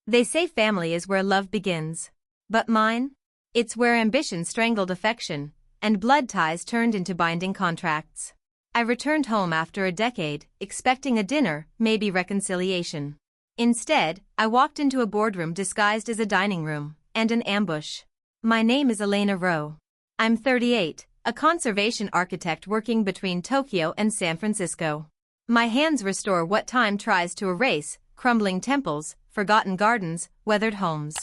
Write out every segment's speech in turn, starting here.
They say family is where love begins. But mine? It's where ambition strangled affection, and blood ties turned into binding contracts. I returned home after a decade, expecting a dinner, maybe reconciliation. Instead, I walked into a boardroom disguised as a dining room, and an ambush. My name is Elena Rowe. I'm 38, a conservation architect working between Tokyo and San Francisco. My hands restore what time tries to erase: crumbling temples, forgotten gardens, weathered homes.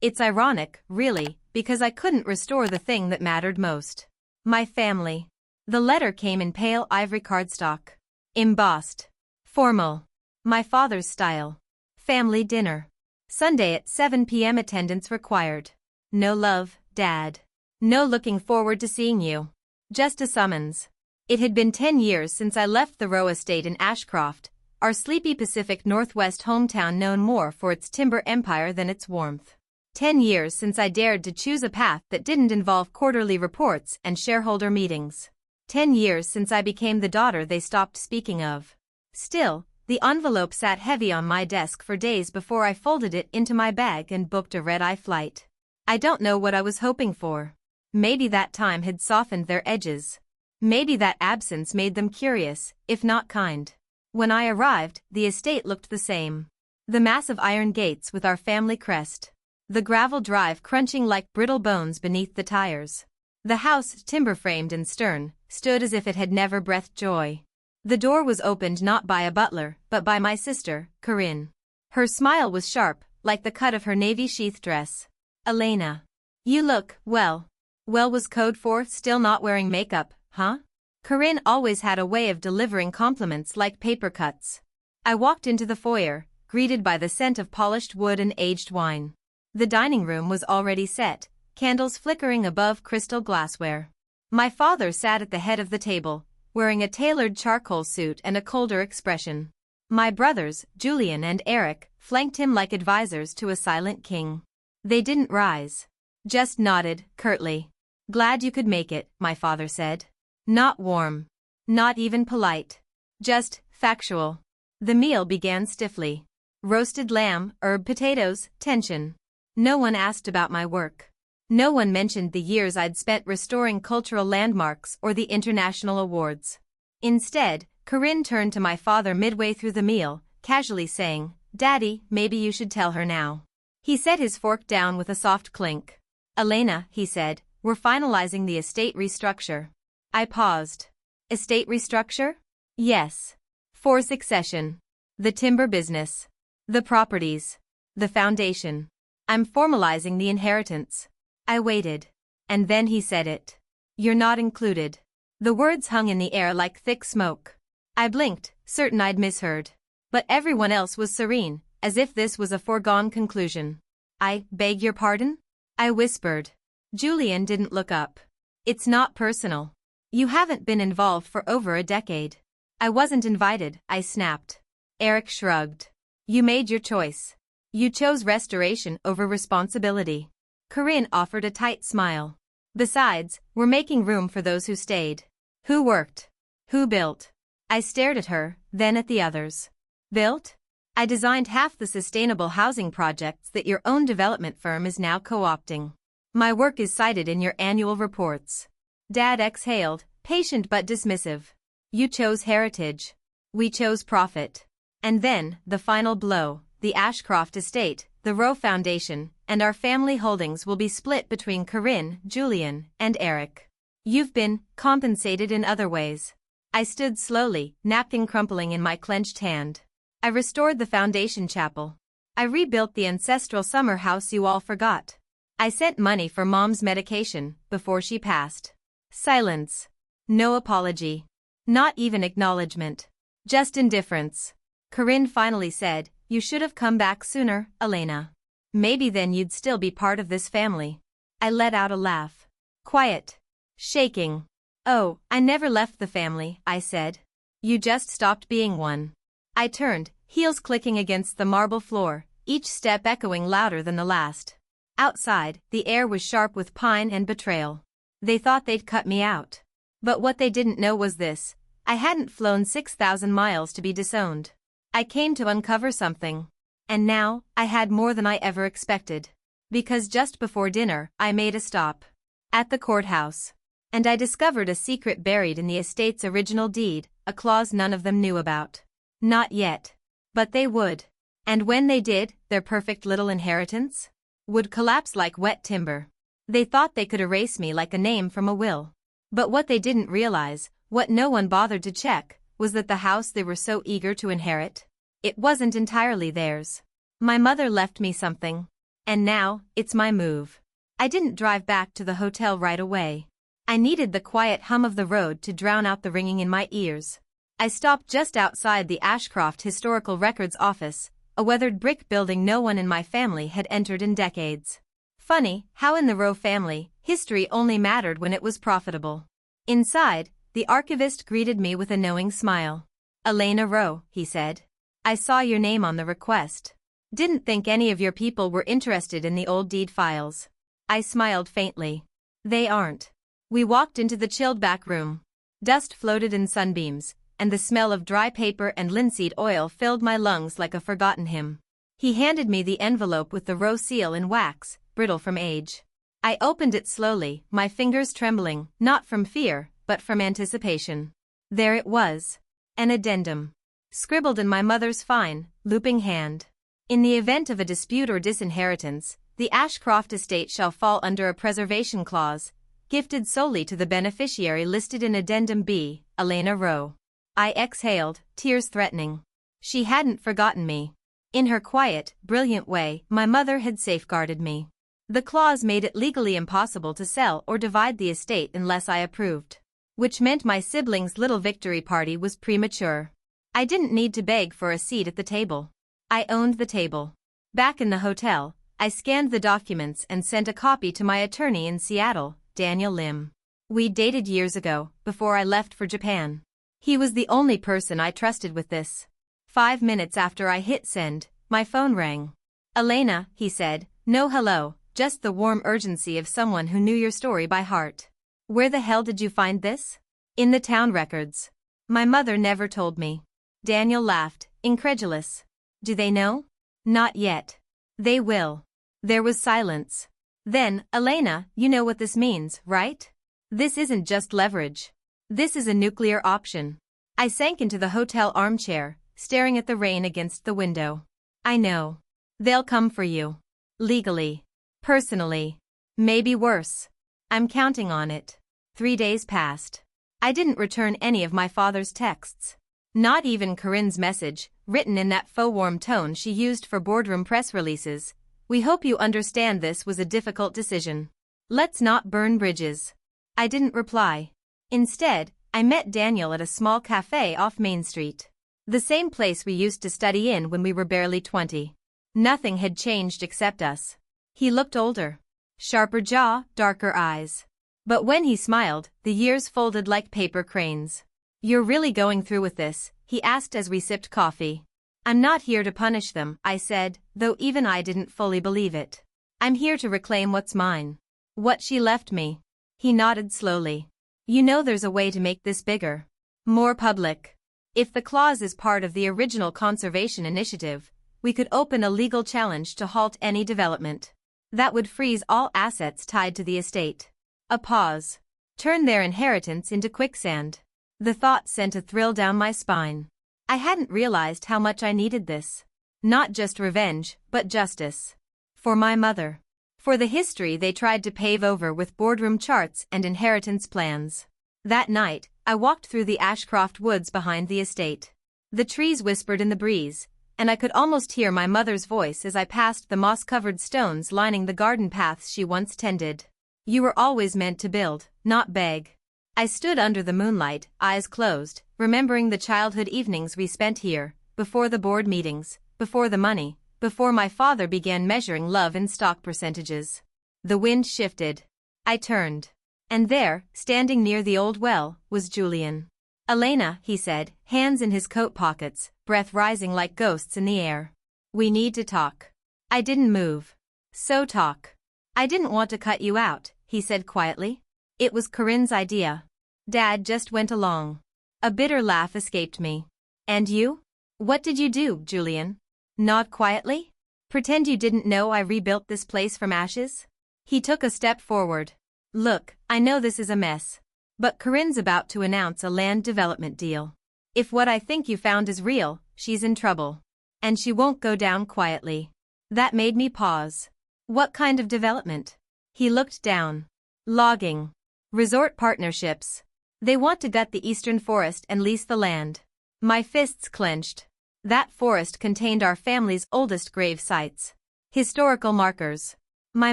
It's ironic, really, because I couldn't restore the thing that mattered most. My family. The letter came in pale ivory cardstock. Embossed. Formal. My father's style. Family dinner. Sunday at 7 p.m. attendance required. No love, Dad. No looking forward to seeing you. Just a summons. It had been 10 years since I left the Rowe estate in Ashcroft, our sleepy Pacific Northwest hometown known more for its timber empire than its warmth. 10 years since I dared to choose a path that didn't involve quarterly reports and shareholder meetings. 10 years since I became the daughter they stopped speaking of. Still, the envelope sat heavy on my desk for days before I folded it into my bag and booked a red-eye flight. I don't know what I was hoping for. Maybe that time had softened their edges. Maybe that absence made them curious, if not kind. When I arrived, the estate looked the same. The massive iron gates with our family crest. The gravel drive crunching like brittle bones beneath the tires. The house, timber-framed and stern, stood as if it had never breathed joy. The door was opened not by a butler, but by my sister, Corinne. Her smile was sharp, like the cut of her navy sheath dress. Elena. You look, well. Well was code for still not wearing makeup, huh? Corinne always had a way of delivering compliments like paper cuts. I walked into the foyer, greeted by the scent of polished wood and aged wine. The dining room was already set, candles flickering above crystal glassware. My father sat at the head of the table, wearing a tailored charcoal suit and a colder expression. My brothers, Julian and Eric, flanked him like advisors to a silent king. They didn't rise. Just nodded, curtly. Glad you could make it, my father said. Not warm. Not even polite. Just factual. The meal began stiffly. Roasted lamb, herb potatoes, tension. No one asked about my work. No one mentioned the years I'd spent restoring cultural landmarks or the international awards. Instead, Corinne turned to my father midway through the meal, casually saying, "Daddy, maybe you should tell her now." He set his fork down with a soft clink. "Elena," he said, "we're finalizing the estate restructure." I paused. Estate restructure? Yes. For succession. The timber business. The properties. The foundation. I'm formalizing the inheritance. I waited. And then he said it. "You're not included." The words hung in the air like thick smoke. I blinked, certain I'd misheard. But everyone else was serene, as if this was a foregone conclusion. "I beg your pardon?" I whispered. Julian didn't look up. "It's not personal. You haven't been involved for over a decade." "I wasn't invited," I snapped. Eric shrugged. "You made your choice. You chose restoration over responsibility." Corinne offered a tight smile. "Besides, we're making room for those who stayed. Who worked? Who built?" I stared at her, then at the others. "Built? I designed half the sustainable housing projects that your own development firm is now co-opting. My work is cited in your annual reports." Dad exhaled, patient but dismissive. "You chose heritage. We chose profit." And then, the final blow, the Ashcroft estate, the Rowe Foundation, and our family holdings will be split between Corinne, Julian, and Eric. You've been compensated in other ways. I stood slowly, napkin crumpling in my clenched hand. I restored the foundation chapel. I rebuilt the ancestral summer house you all forgot. I sent money for Mom's medication before she passed. Silence. No apology. Not even acknowledgement. Just indifference. Corinne finally said, "You should have come back sooner, Elena. Maybe then you'd still be part of this family." I let out a laugh. Quiet. Shaking. "Oh, I never left the family," I said. "You just stopped being one." I turned, heels clicking against the marble floor, each step echoing louder than the last. Outside, the air was sharp with pine and betrayal. They thought they'd cut me out. But what they didn't know was this: I hadn't flown 6,000 miles to be disowned. I came to uncover something. And now, I had more than I ever expected. Because just before dinner, I made a stop at the courthouse. And I discovered a secret buried in the estate's original deed, a clause none of them knew about. Not yet. But they would. And when they did, their perfect little inheritance would collapse like wet timber. They thought they could erase me like a name from a will. But what they didn't realize, what no one bothered to check, was that the house they were so eager to inherit, it wasn't entirely theirs. My mother left me something. And now, it's my move. I didn't drive back to the hotel right away. I needed the quiet hum of the road to drown out the ringing in my ears. I stopped just outside the Ashcroft Historical Records office, a weathered brick building no one in my family had entered in decades. Funny how in the Rowe family, history only mattered when it was profitable. Inside, the archivist greeted me with a knowing smile. "Elena Rowe," he said. "I saw your name on the request. Didn't think any of your people were interested in the old deed files." I smiled faintly. "They aren't." We walked into the chilled back room. Dust floated in sunbeams, and the smell of dry paper and linseed oil filled my lungs like a forgotten hymn. He handed me the envelope with the Rowe seal in wax, brittle from age. I opened it slowly, my fingers trembling, not from fear, but from anticipation. There it was. An addendum. Scribbled in my mother's fine, looping hand. "In the event of a dispute or disinheritance, the Ashcroft estate shall fall under a preservation clause, gifted solely to the beneficiary listed in Addendum B, Elena Rowe." I exhaled, tears threatening. She hadn't forgotten me. In her quiet, brilliant way, my mother had safeguarded me. The clause made it legally impossible to sell or divide the estate unless I approved. Which meant my siblings' little victory party was premature. I didn't need to beg for a seat at the table. I owned the table. Back in the hotel, I scanned the documents and sent a copy to my attorney in Seattle, Daniel Lim. We dated years ago, before I left for Japan. He was the only person I trusted with this. 5 minutes after I hit send, my phone rang. "Elena," he said, "no hello, just the warm urgency of someone who knew your story by heart. Where the hell did you find this?" "In the town records. My mother never told me." Daniel laughed, incredulous. "Do they know?" "Not yet. They will." There was silence. Then, "Elena, you know what this means, right? This isn't just leverage. This is a nuclear option." I sank into the hotel armchair, staring at the rain against the window. "I know. They'll come for you. Legally. Personally. Maybe worse. I'm counting on it." 3 days passed. I didn't return any of my father's texts. Not even Corinne's message, written in that faux warm tone she used for boardroom press releases. "We hope you understand this was a difficult decision. Let's not burn bridges." I didn't reply. Instead, I met Daniel at a small cafe off Main Street. The same place we used to study in when we were barely 20. Nothing had changed except us. He looked older. Sharper jaw, darker eyes. But when he smiled, the years folded like paper cranes. "You're really going through with this?" he asked as we sipped coffee. "I'm not here to punish them," I said, though even I didn't fully believe it. "I'm here to reclaim what's mine. What she left me." He nodded slowly. "You know there's a way to make this bigger. More public. If the clause is part of the original conservation initiative, we could open a legal challenge to halt any development. That would freeze all assets tied to the estate." A pause. "Turn their inheritance into quicksand." The thought sent a thrill down my spine. I hadn't realized how much I needed this. Not just revenge, but justice. For my mother. For the history they tried to pave over with boardroom charts and inheritance plans. That night, I walked through the Ashcroft woods behind the estate. The trees whispered in the breeze, and I could almost hear my mother's voice as I passed the moss-covered stones lining the garden paths she once tended. "You were always meant to build, not beg." I stood under the moonlight, eyes closed, remembering the childhood evenings we spent here, before the board meetings, before the money, before my father began measuring love in stock percentages. The wind shifted. I turned. And there, standing near the old well, was Julian. "Elena," he said, hands in his coat pockets, breath rising like ghosts in the air. "We need to talk." I didn't move. "So talk." "I didn't want to cut you out," he said quietly. "It was Corinne's idea. Dad just went along." A bitter laugh escaped me. "And you? What did you do, Julian?" Nod quietly? Pretend you didn't know I rebuilt this place from ashes? He took a step forward. Look, I know this is a mess. But Corinne's about to announce a land development deal. If what I think you found is real, she's in trouble. And she won't go down quietly. That made me pause. What kind of development? He looked down. Logging. Resort partnerships. They want to gut the eastern forest and lease the land. My fists clenched. That forest contained our family's oldest grave sites. Historical markers. My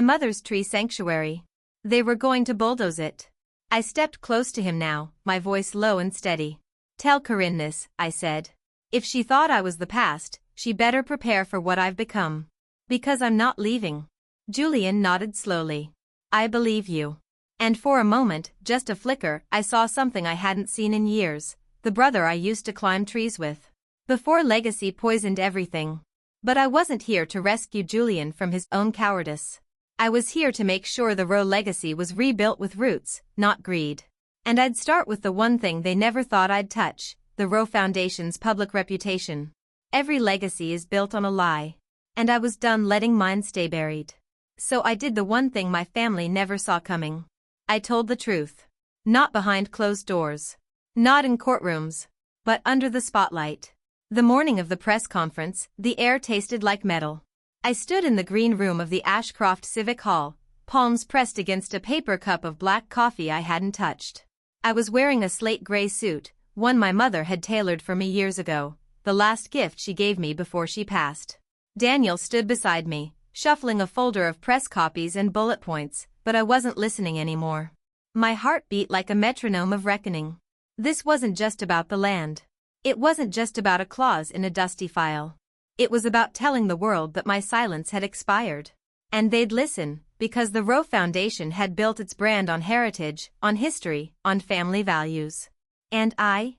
mother's tree sanctuary. They were going to bulldoze it. I stepped close to him now, my voice low and steady. Tell Corinne this, I said. If she thought I was the past, she better prepare for what I've become. Because I'm not leaving. Julian nodded slowly. I believe you. And for a moment, just a flicker, I saw something I hadn't seen in years, the brother I used to climb trees with. Before legacy poisoned everything. But I wasn't here to rescue Julian from his own cowardice. I was here to make sure the Rowe legacy was rebuilt with roots, not greed. And I'd start with the one thing they never thought I'd touch, the Rowe Foundation's public reputation. Every legacy is built on a lie. And I was done letting mine stay buried. So I did the one thing my family never saw coming. I told the truth. Not behind closed doors. Not in courtrooms. But under the spotlight. The morning of the press conference, the air tasted like metal. I stood in the green room of the Ashcroft Civic Hall, palms pressed against a paper cup of black coffee I hadn't touched. I was wearing a slate gray suit, one my mother had tailored for me years ago, the last gift she gave me before she passed. Daniel stood beside me, shuffling a folder of press copies and bullet points, but I wasn't listening anymore. My heart beat like a metronome of reckoning. This wasn't just about the land. It wasn't just about a clause in a dusty file. It was about telling the world that my silence had expired. And they'd listen, because the Rowe Foundation had built its brand on heritage, on history, on family values. And I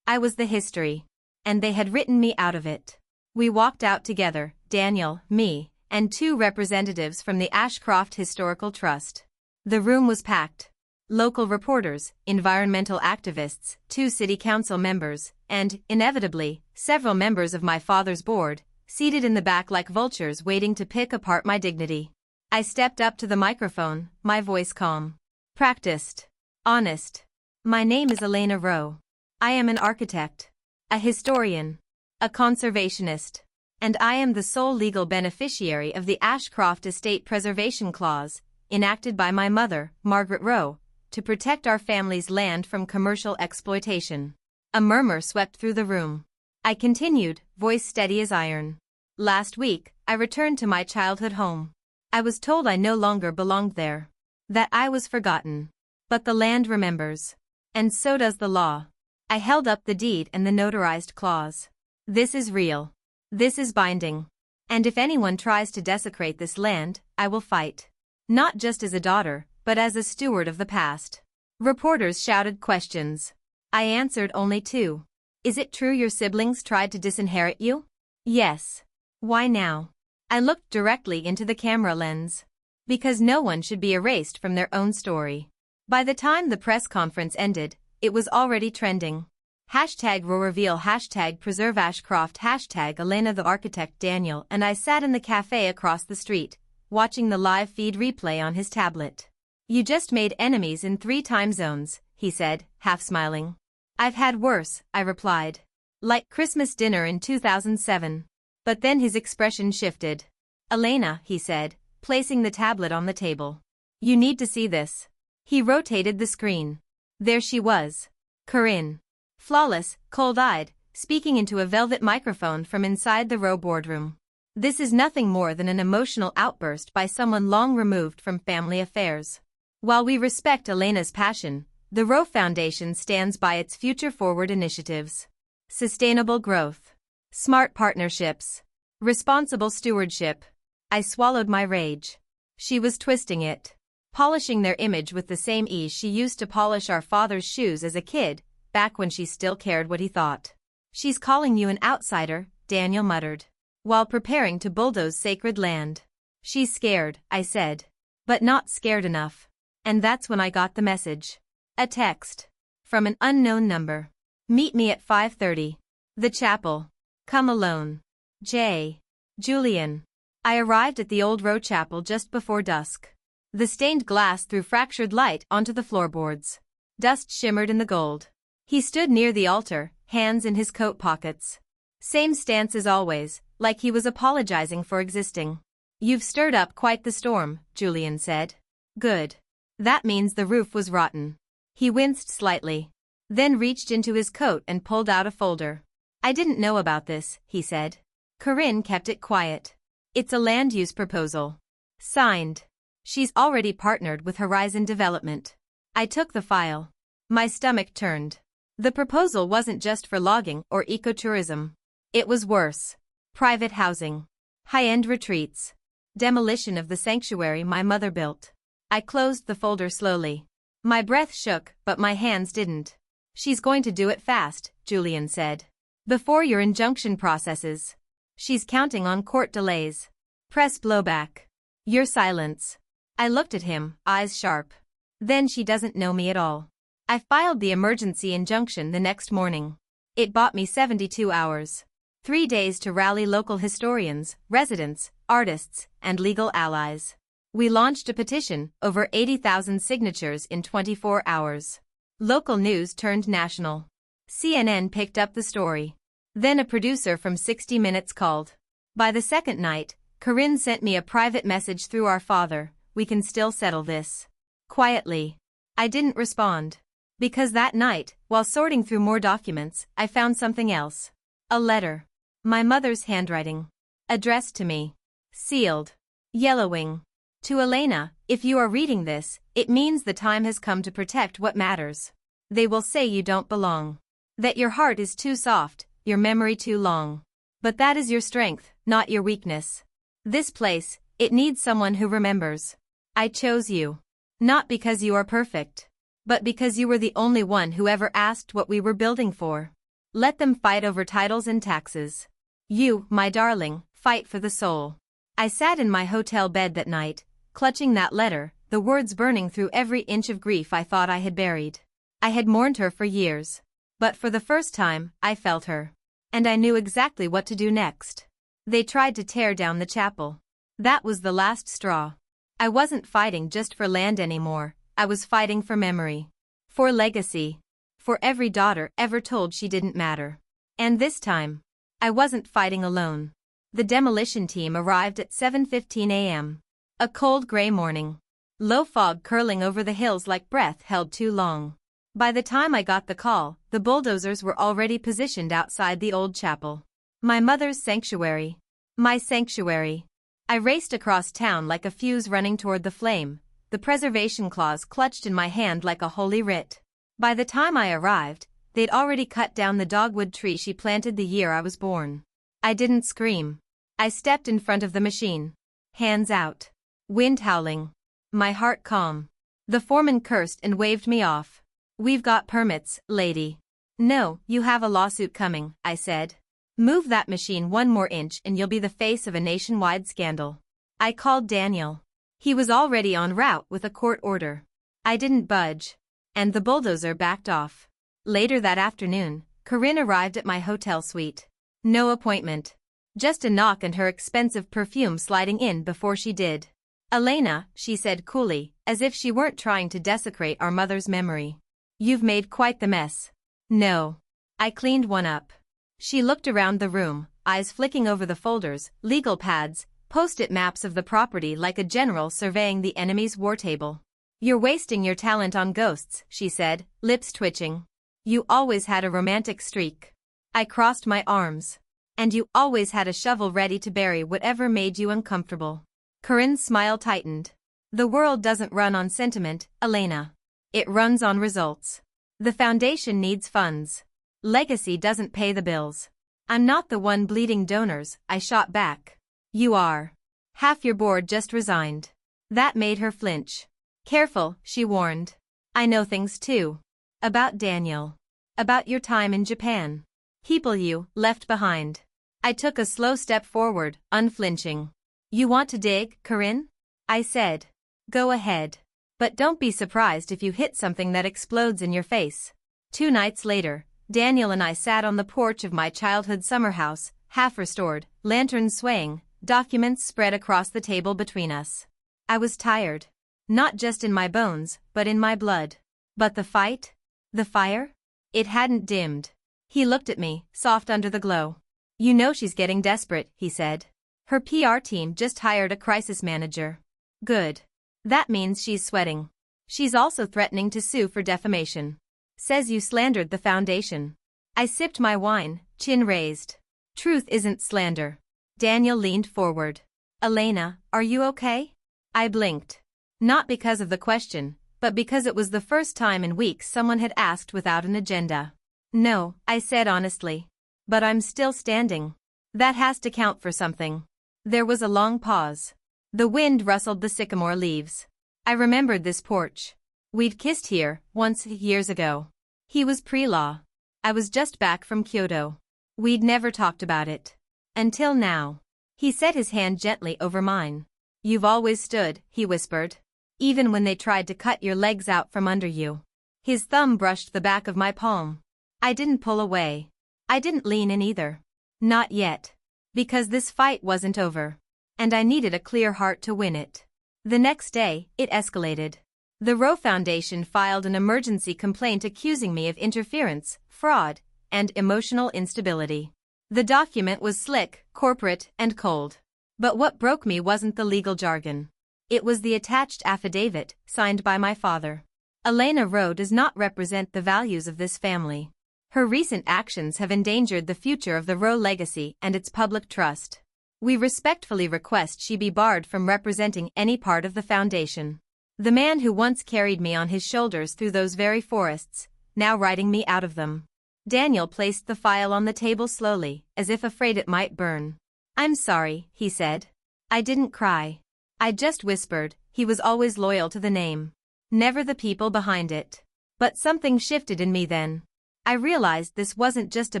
was the history. And they had written me out of it. We walked out together, Daniel, me, and two representatives from the Ashcroft Historical Trust. The room was packed. Local reporters, environmental activists, 2 city council members, and, inevitably, several members of my father's board, seated in the back like vultures waiting to pick apart my dignity. I stepped up to the microphone, my voice calm. Practiced. Honest. My name is Elena Rowe. I am an architect. A historian. A conservationist. And I am the sole legal beneficiary of the Ashcroft Estate Preservation Clause, enacted by my mother, Margaret Rowe, to protect our family's land from commercial exploitation. A murmur swept through the room. I continued, voice steady as iron. Last week, I returned to my childhood home. I was told I no longer belonged there. That I was forgotten. But the land remembers. And so does the law. I held up the deed and the notarized clause. This is real. This is binding. And if anyone tries to desecrate this land, I will fight. Not just as a daughter, but as a steward of the past. Reporters shouted questions. I answered only 2. Is it true your siblings tried to disinherit you? Yes. Why now? I looked directly into the camera lens. Because no one should be erased from their own story. By the time the press conference ended, it was already trending. #RoeReveal, #preserve Ashcroft, #Elena the architect. Daniel and I sat in the cafe across the street, watching the live feed replay on his tablet. You just made enemies in 3 time zones, he said, half smiling. I've had worse, I replied. Like Christmas dinner in 2007. But then his expression shifted. Elena, he said, placing the tablet on the table. You need to see this. He rotated the screen. There she was. Corinne. Flawless, cold-eyed, speaking into a velvet microphone from inside the Rowe boardroom. This is nothing more than an emotional outburst by someone long removed from family affairs. While we respect Elena's passion, the Rowe Foundation stands by its future-forward initiatives. Sustainable growth. Smart partnerships. Responsible stewardship. I swallowed my rage. She was twisting it. Polishing their image with the same ease she used to polish our father's shoes as a kid, back when she still cared what he thought. She's calling you an outsider, Daniel muttered, while preparing to bulldoze sacred land. She's scared, I said. But not scared enough. And that's when I got the message. A text. From an unknown number. Meet me at 5:30. The chapel. Come alone. J. Julian. I arrived at the old row chapel just before dusk. The stained glass threw fractured light onto the floorboards. Dust shimmered in the gold. He stood near the altar, hands in his coat pockets. Same stance as always, like he was apologizing for existing. You've stirred up quite the storm, Julian said. Good. That means the roof was rotten. He winced slightly. Then reached into his coat and pulled out a folder. I didn't know about this, he said. Corinne kept it quiet. It's a land use proposal. Signed. She's already partnered with Horizon Development. I took the file. My stomach turned. The proposal wasn't just for logging or ecotourism. It was worse. Private housing. High-end retreats. Demolition of the sanctuary my mother built. I closed the folder slowly. My breath shook, but my hands didn't. She's going to do it fast, Julian said. Before your injunction processes. She's counting on court delays. Press blowback. Your silence. I looked at him, eyes sharp. Then she doesn't know me at all. I filed the emergency injunction the next morning. It bought me 72 hours. 3 days to rally local historians, residents, artists, and legal allies. We launched a petition, over 80,000 signatures in 24 hours. Local news turned national. CNN picked up the story. Then a producer from 60 Minutes called. By the second night, Corinne sent me a private message through our father, we can still settle this. Quietly. I didn't respond. Because that night, while sorting through more documents, I found something else. A letter. My mother's handwriting. Addressed to me. Sealed. Yellowing. To Elena, if you are reading this, it means the time has come to protect what matters. They will say you don't belong. That your heart is too soft, your memory too long. But that is your strength, not your weakness. This place, it needs someone who remembers. I chose you. Not because you are perfect. But because you were the only one who ever asked what we were building for. Let them fight over titles and taxes. You, my darling, fight for the soul. I sat in my hotel bed that night, clutching that letter, the words burning through every inch of grief I thought I had buried. I had mourned her for years. But for the first time, I felt her. And I knew exactly what to do next. They tried to tear down the chapel. That was the last straw. I wasn't fighting just for land anymore, I was fighting for memory. For legacy. For every daughter ever told she didn't matter. And this time, I wasn't fighting alone. The demolition team arrived at 7:15 a.m. A cold gray morning. Low fog curling over the hills like breath held too long. By the time I got the call, the bulldozers were already positioned outside the old chapel. My mother's sanctuary. My sanctuary. I raced across town like a fuse running toward the flame, the preservation clause clutched in my hand like a holy writ. By the time I arrived, they'd already cut down the dogwood tree she planted the year I was born. I didn't scream. I stepped in front of the machine. Hands out. Wind howling. My heart calm. The foreman cursed and waved me off. We've got permits, lady. No, you have a lawsuit coming, I said. Move that machine one more inch and you'll be the face of a nationwide scandal. I called Daniel. He was already en route with a court order. I didn't budge. And the bulldozer backed off. Later that afternoon, Corinne arrived at my hotel suite. No appointment. Just a knock and her expensive perfume sliding in before she did. Elena, she said coolly, as if she weren't trying to desecrate our mother's memory. You've made quite the mess. No. I cleaned one up. She looked around the room, eyes flicking over the folders, legal pads, post-it maps of the property like a general surveying the enemy's war table. You're wasting your talent on ghosts, she said, lips twitching. You always had a romantic streak. I crossed my arms. And you always had a shovel ready to bury whatever made you uncomfortable. Corinne's smile tightened. The world doesn't run on sentiment, Elena. It runs on results. The foundation needs funds. Legacy doesn't pay the bills. I'm not the one bleeding donors, I shot back. You are. Half your board just resigned. That made her flinch. Careful, she warned. I know things too. About Daniel. About your time in Japan. People you left behind. I took a slow step forward, unflinching. You want to dig, Corinne? I said. Go ahead. But don't be surprised if you hit something that explodes in your face. 2 nights later, Daniel and I sat on the porch of my childhood summer house, half restored, lanterns swaying, documents spread across the table between us. I was tired. Not just in my bones, but in my blood. But the fight? The fire? It hadn't dimmed. He looked at me, soft under the glow. You know she's getting desperate, he said. Her PR team just hired a crisis manager. Good. That means she's sweating. She's also threatening to sue for defamation. Says you slandered the foundation. I sipped my wine, chin raised. Truth isn't slander. Daniel leaned forward. Elena, are you okay? I blinked. Not because of the question, but because it was the first time in weeks someone had asked without an agenda. No, I said honestly. But I'm still standing. That has to count for something. There was a long pause. The wind rustled the sycamore leaves. I remembered this porch. We'd kissed here, once, years ago. He was pre-law. I was just back from Kyoto. We'd never talked about it. Until now. He set his hand gently over mine. You've always stood, he whispered. Even when they tried to cut your legs out from under you. His thumb brushed the back of my palm. I didn't pull away. I didn't lean in either. Not yet. Because this fight wasn't over. And I needed a clear heart to win it. The next day, it escalated. The Roe Foundation filed an emergency complaint accusing me of interference, fraud, and emotional instability. The document was slick, corporate, and cold. But what broke me wasn't the legal jargon. It was the attached affidavit, signed by my father. Elena Roe does not represent the values of this family. Her recent actions have endangered the future of the Roe legacy and its public trust. We respectfully request she be barred from representing any part of the foundation. The man who once carried me on his shoulders through those very forests, now riding me out of them. Daniel placed the file on the table slowly, as if afraid it might burn. I'm sorry, he said. I didn't cry. I just whispered, he was always loyal to the name. Never the people behind it. But something shifted in me then. I realized this wasn't just a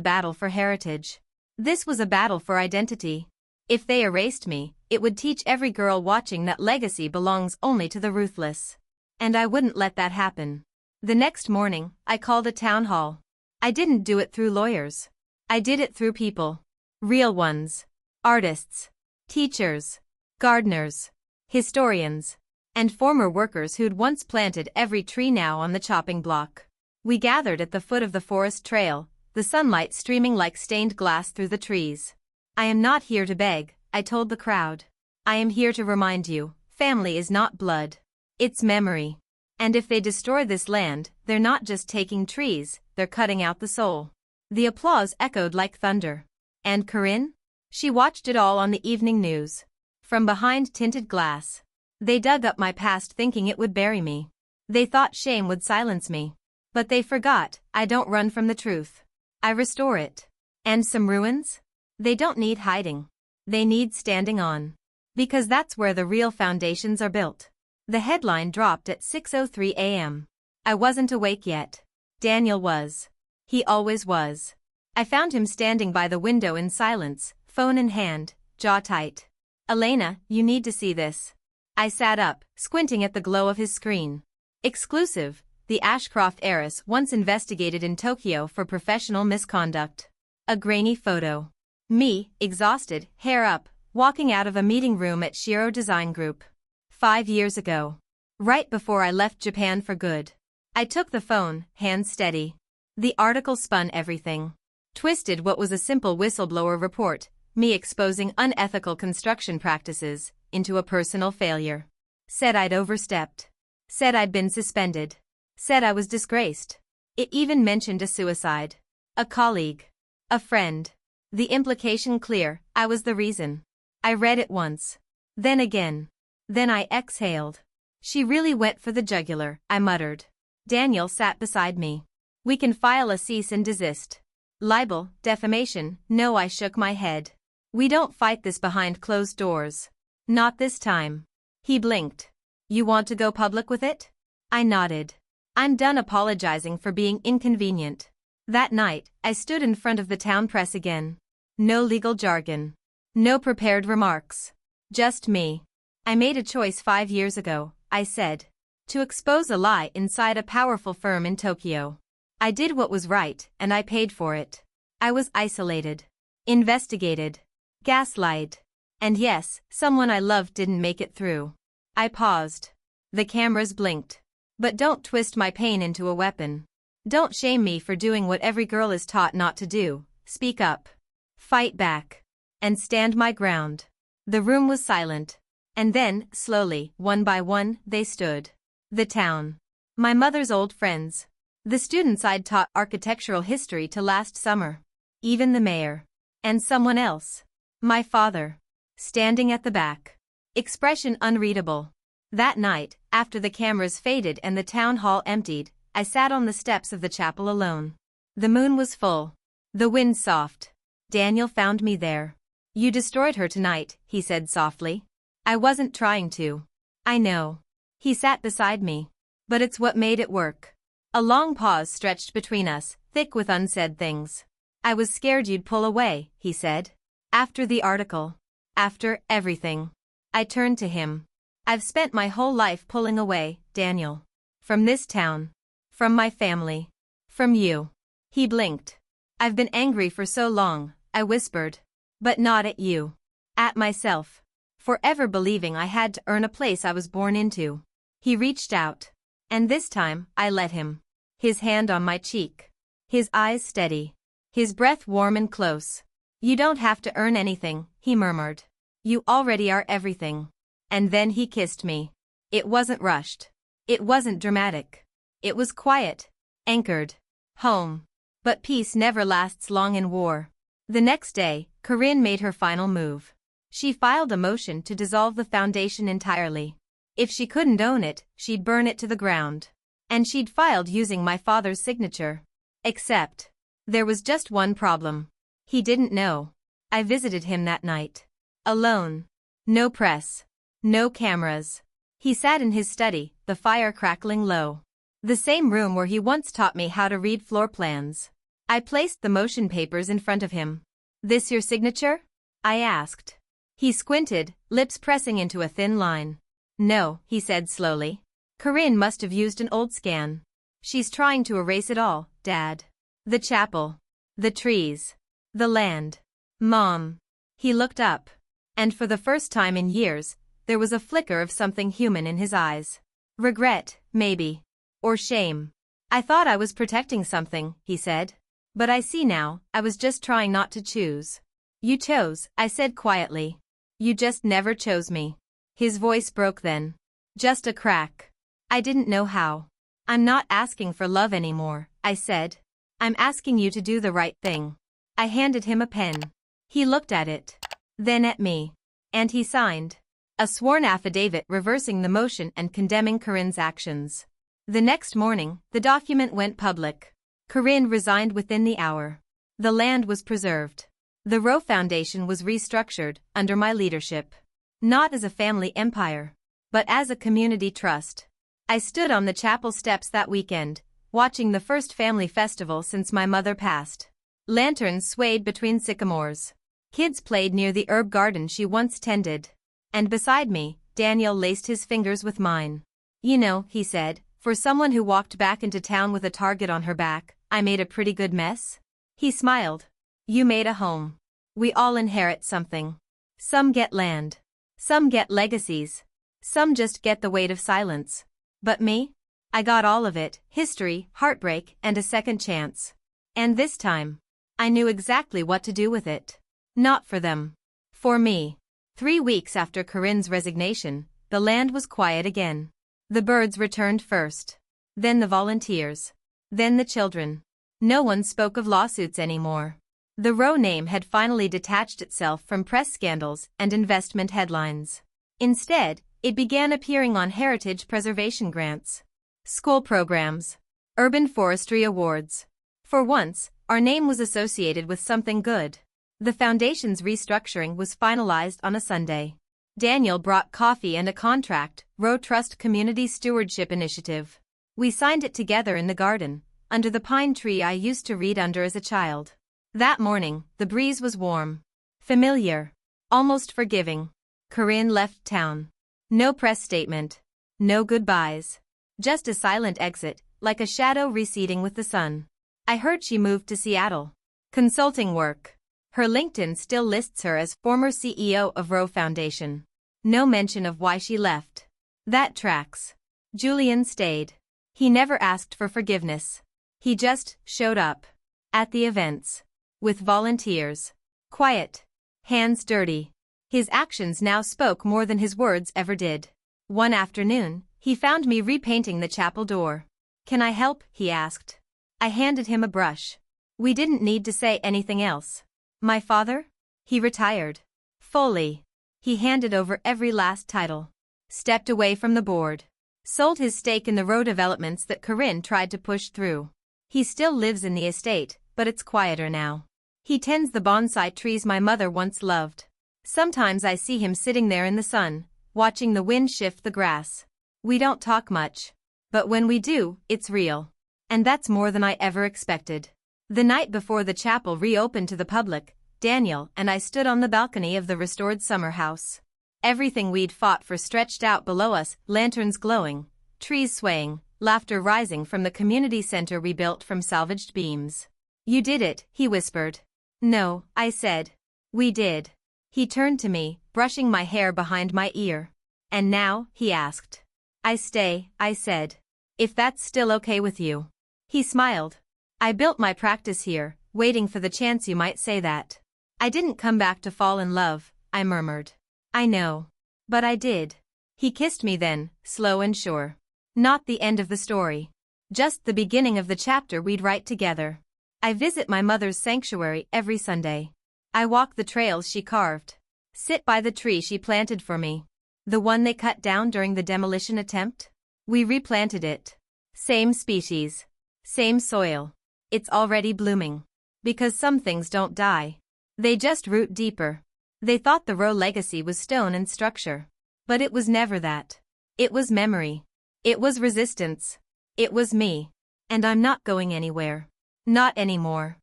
battle for heritage. This was a battle for identity. If they erased me, it would teach every girl watching that legacy belongs only to the ruthless. And I wouldn't let that happen. The next morning, I called a town hall. I didn't do it through lawyers. I did it through people. Real ones. Artists. Teachers. Gardeners. Historians. And former workers who'd once planted every tree now on the chopping block. We gathered at the foot of the forest trail, the sunlight streaming like stained glass through the trees. I am not here to beg, I told the crowd. I am here to remind you, family is not blood. It's memory. And if they destroy this land, they're not just taking trees, they're cutting out the soul. The applause echoed like thunder. And Corinne? She watched it all on the evening news. From behind tinted glass. They dug up my past thinking it would bury me. They thought shame would silence me. But they forgot, I don't run from the truth. I restore it. And some ruins? They don't need hiding. They need standing on. Because that's where the real foundations are built. The headline dropped at 6:03 a.m. I wasn't awake yet. Daniel was. He always was. I found him standing by the window in silence, phone in hand, jaw tight. Elena, you need to see this. I sat up, squinting at the glow of his screen. Exclusive, the Ashcroft heiress once investigated in Tokyo for professional misconduct. A grainy photo. Me, exhausted, hair up, walking out of a meeting room at Shiro Design Group. 5 years ago. Right before I left Japan for good. I took the phone, hands steady. The article spun everything. Twisted what was a simple whistleblower report, me exposing unethical construction practices, into a personal failure. Said I'd overstepped. Said I'd been suspended. Said I was disgraced. It even mentioned a suicide. A colleague. A friend. The implication clear, I was the reason. I read it once. Then again. Then I exhaled. She really went for the jugular, I muttered. Daniel sat beside me. We can file a cease and desist. Libel, defamation, no, I shook my head. We don't fight this behind closed doors. Not this time. He blinked. You want to go public with it? I nodded. I'm done apologizing for being inconvenient. That night, I stood in front of the town press again. No legal jargon. No prepared remarks. Just me. I made a choice 5 years ago, I said. To expose a lie inside a powerful firm in Tokyo. I did what was right, and I paid for it. I was isolated. Investigated. Gaslight. And yes, someone I loved didn't make it through. I paused. The cameras blinked. But don't twist my pain into a weapon. Don't shame me for doing what every girl is taught not to do. Speak up. Fight back. And stand my ground. The room was silent. And then, slowly, one by one, they stood. The town. My mother's old friends. The students I'd taught architectural history to last summer. Even the mayor. And someone else. My father. Standing at the back. Expression unreadable. That night, after the cameras faded and the town hall emptied, I sat on the steps of the chapel alone. The moon was full. The wind soft. Daniel found me there. You destroyed her tonight, he said softly. I wasn't trying to. I know. He sat beside me. But it's what made it work. A long pause stretched between us, thick with unsaid things. I was scared you'd pull away, he said. After the article. After everything. I turned to him. I've spent my whole life pulling away, Daniel. From this town. From my family. From you. He blinked. I've been angry for so long, I whispered. But not at you. At myself. Forever believing I had to earn a place I was born into. He reached out. And this time, I let him. His hand on my cheek. His eyes steady. His breath warm and close. You don't have to earn anything, he murmured. You already are everything. And then he kissed me. It wasn't rushed. It wasn't dramatic. It was quiet. Anchored. Home. But peace never lasts long in war. The next day, Corinne made her final move. She filed a motion to dissolve the foundation entirely. If she couldn't own it, she'd burn it to the ground. And she'd filed using my father's signature. Except, there was just one problem. He didn't know. I visited him that night. Alone. No press. No cameras. He sat in his study, the fire crackling low. The same room where he once taught me how to read floor plans. I placed the motion papers in front of him. This your signature? I asked. He squinted, lips pressing into a thin line. No, he said slowly. Corinne must have used an old scan. She's trying to erase it all, Dad. The chapel. The trees. The land. Mom. He looked up. And for the first time in years, there was a flicker of something human in his eyes. Regret, maybe. Or shame. I thought I was protecting something, he said. But I see now, I was just trying not to choose. You chose, I said quietly. You just never chose me. His voice broke then. Just a crack. I didn't know how. I'm not asking for love anymore, I said. I'm asking you to do the right thing. I handed him a pen. He looked at it. Then at me. And he signed. A sworn affidavit reversing the motion and condemning Corinne's actions. The next morning, the document went public. Corinne resigned within the hour. The land was preserved. The Roe Foundation was restructured, under my leadership. Not as a family empire, but as a community trust. I stood on the chapel steps that weekend, watching the first family festival since my mother passed. Lanterns swayed between sycamores. Kids played near the herb garden she once tended. And beside me, Daniel laced his fingers with mine. You know, he said, for someone who walked back into town with a target on her back, I made a pretty good mess. He smiled. You made a home. We all inherit something. Some get land. Some get legacies. Some just get the weight of silence. But me? I got all of it, history, heartbreak, and a second chance. And this time, I knew exactly what to do with it. Not for them. For me. 3 weeks after Corinne's resignation, the land was quiet again. The birds returned first. Then the volunteers. Then the children. No one spoke of lawsuits anymore. The Roe name had finally detached itself from press scandals and investment headlines. Instead, it began appearing on heritage preservation grants, school programs, urban forestry awards. For once, our name was associated with something good. The foundation's restructuring was finalized on a Sunday. Daniel brought coffee and a contract, Roe Trust Community Stewardship Initiative. We signed it together in the garden, under the pine tree I used to read under as a child. That morning, the breeze was warm. Familiar. Almost forgiving. Corinne left town. No press statement. No goodbyes. Just a silent exit, like a shadow receding with the sun. I heard she moved to Seattle. Consulting work. Her LinkedIn still lists her as former CEO of Roe Foundation. No mention of why she left. That tracks. Julian stayed. He never asked for forgiveness. He just showed up. At the events. With volunteers. Quiet. Hands dirty. His actions now spoke more than his words ever did. One afternoon, he found me repainting the chapel door. "Can I help?" he asked. I handed him a brush. We didn't need to say anything else. My father? He retired. Fully. He handed over every last title. Stepped away from the board. Sold his stake in the row developments that Corinne tried to push through. He still lives in the estate, but it's quieter now. He tends the bonsai trees my mother once loved. Sometimes I see him sitting there in the sun, watching the wind shift the grass. We don't talk much. But when we do, it's real. And that's more than I ever expected. The night before the chapel reopened to the public, Daniel and I stood on the balcony of the restored summer house. Everything we'd fought for stretched out below us, lanterns glowing, trees swaying, laughter rising from the community center we built from salvaged beams. "You did it," he whispered. "No," I said. "We did." He turned to me, brushing my hair behind my ear. "And now?" he asked. "I stay," I said. "If that's still okay with you." He smiled. "I built my practice here, waiting for the chance you might say that." "I didn't come back to fall in love," I murmured. "I know. But I did." He kissed me then, slow and sure. Not the end of the story. Just the beginning of the chapter we'd write together. I visit my mother's sanctuary every Sunday. I walk the trails she carved. Sit by the tree she planted for me. The one they cut down during the demolition attempt? We replanted it. Same species. Same soil. It's already blooming. Because some things don't die. They just root deeper. They thought the Roe legacy was stone and structure. But it was never that. It was memory. It was resistance. It was me. And I'm not going anywhere. Not anymore.